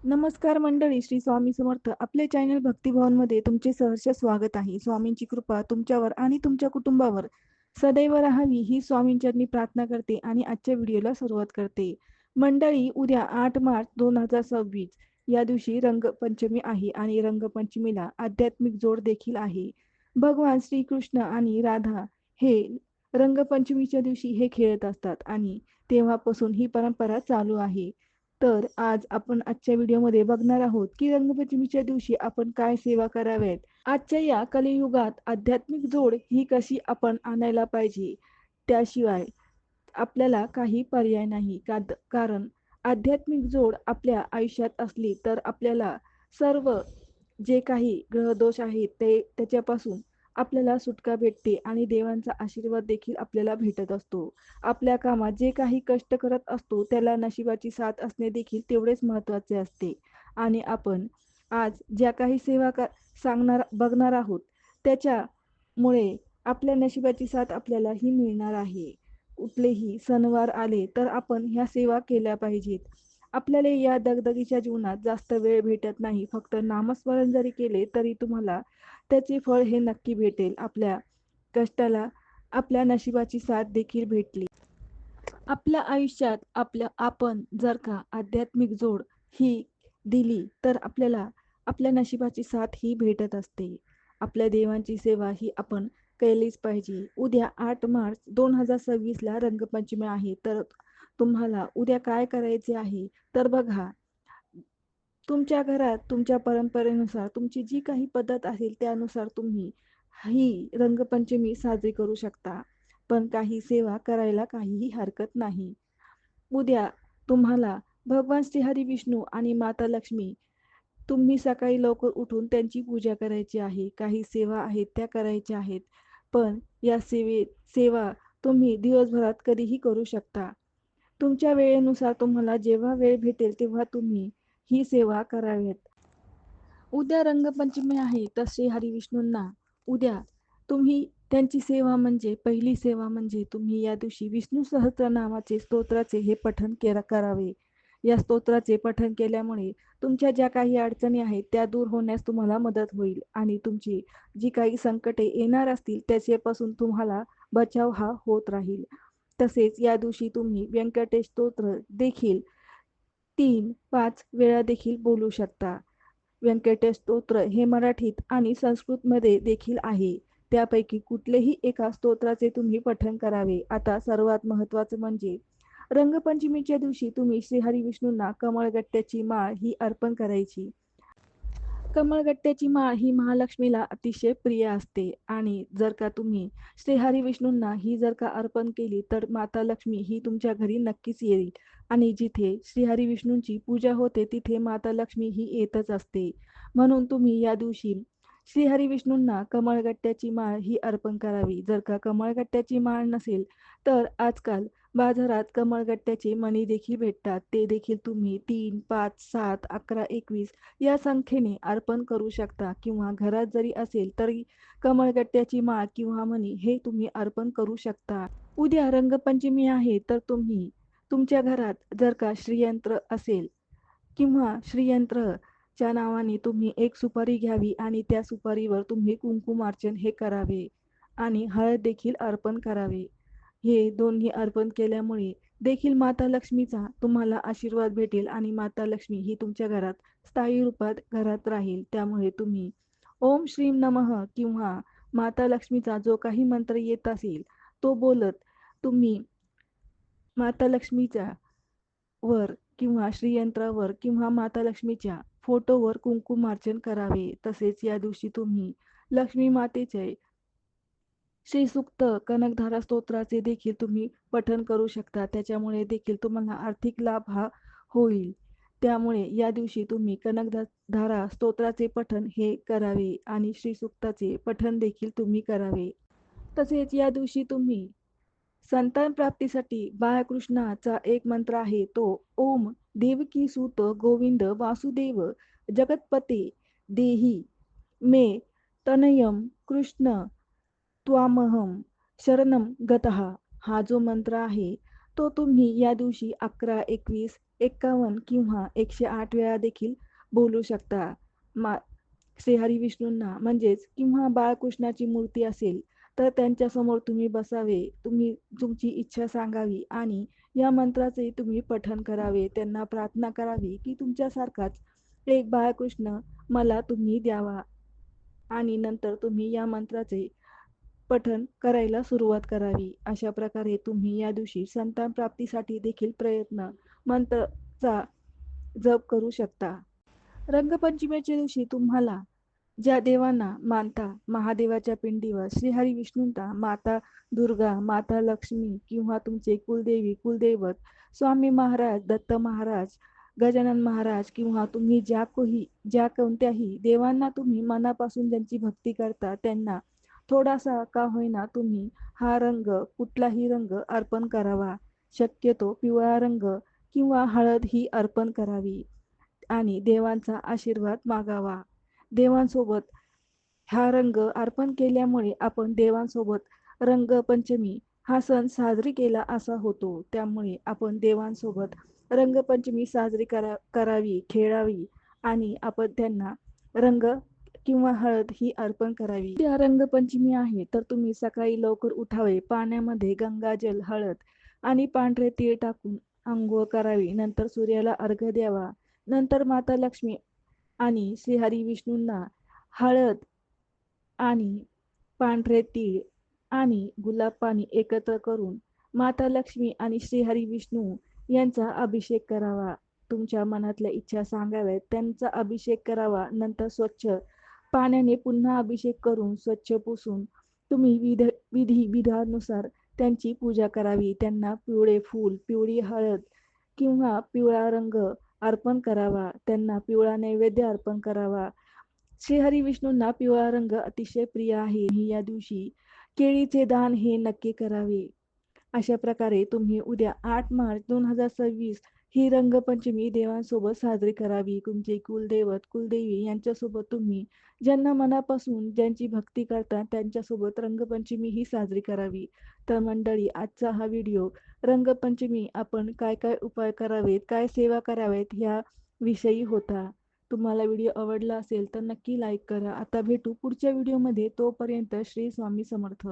नमस्कार मंडळी, श्री स्वामी समर्थ. आपले चॅनल भक्तिभवनमध्ये तुमचे सहर्ष स्वागत आहे. स्वामींची कृपा तुमच्यावर आणि तुमच्या कुटुंबावर सदैव राहावी ही स्वामींचरणी प्रार्थना करते आणि आजच्या व्हिडिओला सुरुवात करते. मंडळी, उद्या 8 मार्च 2026 या दिवशी रंगपंचमी आहे आणि रंगपंचमीला आध्यात्मिक जोड देखील आहे. भगवान श्रीकृष्ण आणि राधा हे रंगपंचमीच्या दिवशी हे खेळत असतात आणि तेव्हापासून ही परंपरा चालू आहे. तर आज आपण आजच्या व्हिडिओमध्ये बघणार आहोत की रंगपंचमीच्या दिवशी आपण काय सेवा कराव्यात. आजच्या या कलियुगात आध्यात्मिक जोड ही कशी आपण आणायला पाहिजे, त्याशिवाय आपल्याला काही पर्याय नाही. कारण आध्यात्मिक जोड आपल्या आयुष्यात असली तर आपल्याला सर्व जे काही ग्रहदोष आहेत त्याच्यापासून आपल्याला सुटका भेटते आणि देवांचा आशीर्वाद देखील आपल्याला भेटत असतो. आपल्या कामात जे काही कष्ट करत असतो त्याला नशिबाची साथ असणे देखील तेवढेच महत्त्वाचे असते. आणि आपण आज ज्या काही सेवा बघणार आहोत त्याच्यामुळे आपल्या नशिबाची साथ आपल्याला ही मिळणार आहे. कुठलेही सणवार आले तर आपण ह्या सेवा केल्या पाहिजेत. आपल्याला या दगदगीच्या जीवनात जास्त वेळ भेटत नाही. फक्त नामस्मरण जरी केले तरी तुम्हाला त्याचे फळ हे नक्की भेटेल. आपल्या कष्टाला आपल्या नशिबाची साथ देखील भेटली. आपल्या आयुष्यात आपण जर का आध्यात्मिक जोड ही दिली तर आपल्याला आपल्या नशिबाची साथ ही भेटत असते. आपल्या देवांची सेवा ही आपण केलीच पाहिजे. उद्या 8 मार्च 2026ला रंगपंचमी आहे. तर तुम्हाला उद्या काय करायचे आहे तर बघा, तुमच्या घरात तुमच्या परंपरेनुसार तुमची जी काही पद्धत असेल त्यानुसार तुम्ही ही रंगपंचमी साजरी करू शकता. पण काही सेवा करायला काहीही हरकत नाही. उद्या तुम्हाला भगवान श्रीहरी विष्णू आणि माता लक्ष्मी तुम्ही सकाळी लवकर उठून त्यांची पूजा करायची आहे. काही सेवा आहेत त्या करायच्या आहेत. पण या सेवा तुम्ही दिवसभरात कधीही करू शकता. तुमच्या वेळेनुसार तुम्हाला जेव्हा वेळ भेटेल तेव्हा तुम्ही ही सेवा कराव्यात. उद्या रंगपंचमी आहे तर श्री हरिविष्णूंना उद्या तुम्ही त्यांची सेवा म्हणजे पहिली सेवा म्हणजे तुम्ही या दिवशी विष्णू सहस्त्रनामाचे स्तोत्राचे हे पठण करावे. या स्तोत्राचे पठण केल्यामुळे तुमच्या ज्या काही अडचणी आहेत त्या दूर होण्यास तुम्हाला मदत होईल आणि तुमची जी काही संकटे येणार असतील त्याच्यापासून तुम्हाला बचाव हा होत राहील. तसेच या दिवशी तुम्ही व्यंकटेश स्तोत्र देखील 3-5 वेळा देखील बोलू शकता. व्यंकटेश स्तोत्र हे मराठीत आणि संस्कृतमध्ये देखील आहे. त्यापैकी कुठलेही एका स्तोत्राचे तुम्ही पठण करावे. आता सर्वात महत्त्वाचं म्हणजे रंगपंचमीच्या दिवशी तुम्ही श्रीहरी विष्णूंना कमळगट्ट्याची माळ ही अर्पण करायची. कमळगट्ट्याची माळ ही महालक्ष्मीला अतिशय प्रिय असते आणि जर का तुम्ही श्रीहरी विष्णूंना ही जर का अर्पण केली तर माता लक्ष्मी ही तुमच्या घरी नक्कीच येईल आणि जिथे श्रीहरी विष्णूंची पूजा होते तिथे माता लक्ष्मी ही येतच असते. म्हणून तुम्ही या दिवशी श्रीहरी विष्णूंना कमळगट्ट्याची माळ ही अर्पण करावी. जर का कमळगट्ट्याची माळ नसेल तर आजकाल बाजारात कमळगट्ट्याचे मणी देखील भेटतात. ते देखील तुम्ही 3, 5, 7, 11, 21 या संख्येने अर्पण करू शकता किंवा घरात जरी असेल तरी कमळगट्ट्याची माळ किंवा मणी हे तुम्ही अर्पण करू शकता. उद्या रंगपंचमी आहे तर तुम्ही तुमच्या घरात जर का श्रीयंत्र असेल किंवा श्रीयंत्रच्या नावाने तुम्ही एक सुपारी घ्यावी आणि त्या सुपारीवर तुम्ही कुंकुमार्चन हे करावे आणि हळद देखील अर्पण करावे. हे दोन्ही अर्पण केल्यामुळे देखील माता लक्ष्मीचा तुम्हाला आशीर्वाद भेटेल आणि माता लक्ष्मी ही तुमच्या घरात स्थायी रूपात घरात राहील. त्यामुळे तुम्ही ओम श्रीम नमः किंवा माता लक्ष्मीचा जो काही मंत्र येत असेल तो बोलत तुम्ही माता लक्ष्मीच्या वर किंवा श्रीयंत्रावर किंवा माता लक्ष्मीच्या फोटोवर कुंकुमार्चन करावे. तसेच या दिवशी तुम्ही लक्ष्मी मातेचे श्रीसूक्त कनकधारा स्तोत्राचे देखील तुम्ही पठण करू शकता. त्याच्यामुळे देखील तुम्हाला आर्थिक लाभ हा होईल. त्यामुळे या दिवशी तुम्ही कनकधारा स्तोत्राचे पठण हे करावे आणि श्रीसूक्ताचे पठण देखील तुम्ही करावे. तसेच या दिवशी तुम्ही संतान प्राप्तीसाठी बाळकृष्णाचा एक मंत्र आहे तो ओम देवकी सूत गोविंद वासुदेव जगतपते देही मे तनयम कृष्ण त्वामहम शरणम गतः हा जो मंत्र आहे तो तुम्ही या दिवशी 11, 21 51 किंवा 108 वेळा देखील बोलू शकता. मा श्रीहरी विष्णूंना म्हणजेच किंवा बाळकृष्णाची मूर्ती असेल तर त्यांच्यासमोर तुम्ही बसावे, तुम्ही तुमची इच्छा सांगावी आणि या मंत्राचे तुम्ही पठण करावे. त्यांना प्रार्थना करावी की तुमच्यासारखाच एक बाळकृष्ण मला तुम्ही द्यावा आणि नंतर तुम्ही या मंत्राचे पठण करायला सुरुवात करावी. अशा प्रकारे तुम्ही या दिवशी संतान प्राप्तीसाठी देखील मंत्राचा जप करू शकता. रंगपंचमीच्या दिवशी तुम्हाला ज्या देवांना मानता, महादेवाच्या पिंडीवर श्रीहरी विष्णूंचा, माता दुर्गा, माता लक्ष्मी किंवा तुमचे कुलदेवी, कुलदैवत, स्वामी महाराज, दत्त महाराज, गजानन महाराज किंवा तुम्ही ज्या कोणत्याही देवांना तुम्ही मनापासून ज्यांची भक्ती करता त्यांना थोडासा का होईना तुम्ही हा रंग, कुठलाही रंग अर्पण करावा. शक्यतो पिवळा रंग किंवा हळद ही अर्पण करावी आणि देवांचा आशीर्वाद मागावा. देवांसोबत हा रंग अर्पण केल्यामुळे आपण देवांसोबत रंगपंचमी हा सण साजरी केला असा होतो. त्यामुळे आपण देवांसोबत रंगपंचमी साजरी करावी, खेळावी आणि आपण त्यांना रंग किंवा हळद ही अर्पण करावी. उद्या रंगपंचमी आहे तर तुम्ही सकाळी लवकर उठावे, पाण्यामध्ये गंगाजल, हळद आणि पांढरे तीळ टाकून अंघोळ करावी. नंतर सूर्याला अर्घ्य द्यावा. नंतर माता लक्ष्मी आणि श्रीहरी विष्णूंना हळद आणि पांढरे तीळ आणि गुलाब पाणी एकत्र करून माता लक्ष्मी आणि श्रीहरी विष्णू यांचा अभिषेक करावा. तुमच्या मनातल्या इच्छा सांगाव्यात, त्यांचा अभिषेक करावा. नंतर स्वच्छ पाण्याने पुन्हा अभिषेक करून स्वच्छ पुसून तुम्ही विधानुसार त्यांची पूजा करावी. त्यांना पिवळे फूल, पिवळी हळद किंवा पिवळा रंग अर्पण करावा. त्यांना पिवळा नैवेद्य अर्पण करावा. श्रीहरी विष्णूंना पिवळा रंग अतिशय प्रिय आहे. या दिवशी केळीचे दान हे नक्की करावे. अशा प्रकारे तुम्ही उद्या 8 मार्च 2026 ही रंगपंचमी देवांसोबत साजरी करावी. तुमचे कुलदैवत, कुलदेवी यांच्यासोबत तुम्ही ज्यांना मनापासून ज्यांची भक्ती करता त्यांच्यासोबत रंगपंचमी ही साजरी करावी. तर मंडळी, आजचा हा व्हिडिओ रंगपंचमी आपण काय काय उपाय करावेत, काय सेवा कराव्यात ह्या विषयी होता. तुम्हाला व्हिडिओ आवडला असेल तर नक्की लाईक करा. आता भेटू पुढच्या व्हिडिओमध्ये. तोपर्यंत श्री स्वामी समर्थ.